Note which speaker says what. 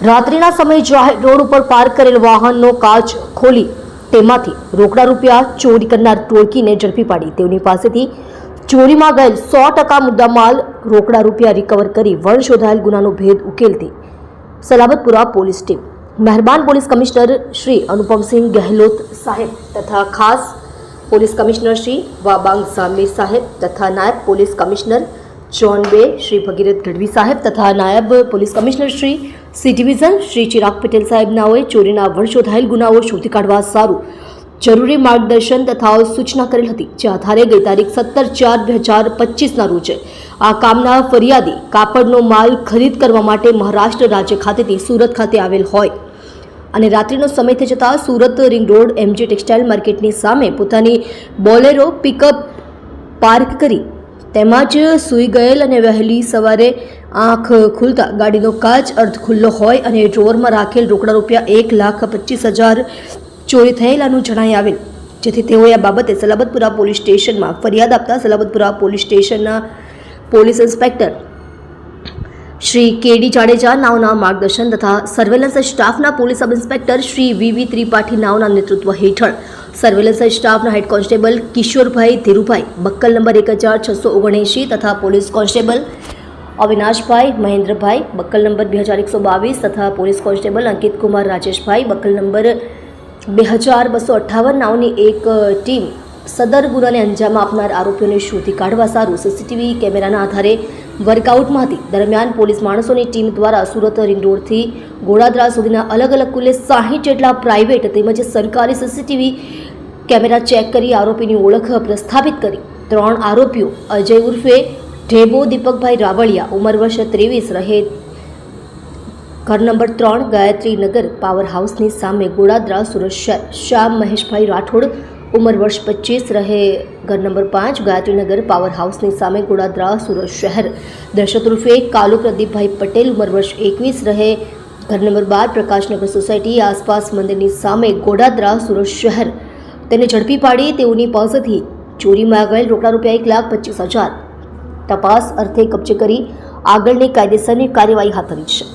Speaker 1: રાત્રિના સમયે જાહેર રોડ ઉપર પાર્ક કરેલ વાહનનો કાચ ખોલી તેમાંથી રોકડા રૂપિયા ચોરી કરનાર ટોળકીને ઝડપી પાડી તેઓની પાસેથી ચોરીમાં ગયેલ 100% મુદ્દામાલ રોકડા રૂપિયા રિકવર કરી વણ શોધાયેલ ગુનાનો ભેદ ઉકેલતી સલાબતપુરા પોલીસ ટીમ મહેરબાન પોલીસ કમિશનર શ્રી અનુપમસિંહ ગહેલોત સાહેબ તથા ખાસ પોલીસ કમિશનર શ્રી વાબાંગ સામીર સાહેબ તથા નાયબ પોલીસ કમિશનર જોન બે શ્રી ભગીરથ ગઢવી સાહેબ તથા નાયબ police commissioner Shri C division Shri Chirag Patel સાહેબ નાઓએ ચોરીના વણ શોધાયેલ ગુનાઓ શોધી કાઢવા સારું જરૂરી માર્ગદર્શન તથા સૂચના કરેલ હતી જે આધારે ગઈ તારીખ 17/4/2025ના રોજ આ કામના ફરિયાદી કાપડનો માલ ખરીદ કરવા માટે મહારાષ્ટ્ર રાજ્ય ખાતેથી સુરત ખાતે આવેલ હોય અને રાત્રિનો સમય થઈ જતાં Surat ring road MG textile માર્કેટની સામે પોતાની બોલેરો પિકઅપ પાર્ક કરી તેમાં જ સૂઈ ગયેલ અને વહેલી સવારે આંખ ખુલતા ગાડીનો કાચ અર્ધ ખુલ્લો હોય અને ડ્રોવરમાં રાખેલ રોકડા રૂપિયા 1,25,000 ચોરી થયેલાનું જણાઈ આવેલ જેથી તેઓએ આ બાબતે સલાબતપુરા પોલીસ સ્ટેશનમાં ફરિયાદ આપતા સલાબતપુરા પોલીસ સ્ટેશનના પોલીસ ઇન્સ્પેક્ટર શ્રી કેડી જાડેજા નાવના માર્ગદર્શન તથા સર્વેલન્સ સ્ટાફના પોલીસ સબ ઇન્સ્પેક્ટર શ્રી વી ત્રિપાઠી નાવના નેતૃત્વ હેઠળ સર્વેલન્સ સ્ટાફના head constable Kishorbhai Dhirubhai બક્કલ number 1679 તથા પોલીસ કોન્સ્ટેબલ અવિનાશભાઈ મહેન્દ્રભાઈ બક્કલ નંબર 2122 તથા પોલીસ કોન્સ્ટેબલ અંકિત કુમાર રાજેશભાઈ બક્કલ નંબર 2258 નાવની એક ટીમ સદર ગુનાને અંજામ આપનાર આરોપીઓને શોધી કાઢવા સારું સીસીટીવી કેમેરાના આધારે વર્કઆઉટમાં હતી દરમિયાન પોલીસ માણસોની ટીમ દ્વારા સુરત રિંગ રોડથી ગોળાદરા સુધીના અલગ અલગ કુલે 60 જેટલા પ્રાઇવેટ તેમજ સરકારી સીસીટીવી કેમેરા ચેક કરી આરોપીની ઓળખ પ્રસ્થાપિત કરી 3 આરોપીઓ અજય ઉર્ફે ઢેબો દીપકભાઈ રાવળિયા ઉંમર વર્ષ 23 રહે ઘર નંબર 3 ગાયત્રી નગર પાવર હાઉસની સામે ગોળાદરા સુરત શહેર શ્યામ મહેશભાઈ રાઠોડ ઉંમર વર્ષ 25 રહે ઘર નંબર 5 ગાયત્રી નગર પાવર હાઉસની સામે ગોળાદરા સુરત શહેર દર્શક ઉર્ફે કાલુ પ્રદીપભાઈ પટેલ ઉંમર વર્ષ 21 રહે ઘર નંબર 12 પ્રકાશનગર સોસાયટી આસપાસ મંદિરની સામે ગોળાદરા સુરત શહેર તેને ઝડપી પાડી તેઓની પાસેથી ચોરીમાં ગયેલ રોકડા રૂપિયા 1,25,000 તપાસ અર્થે કબજે કરી આગળની કાયદેસરની કાર્યવાહી હાથ ધરી છે.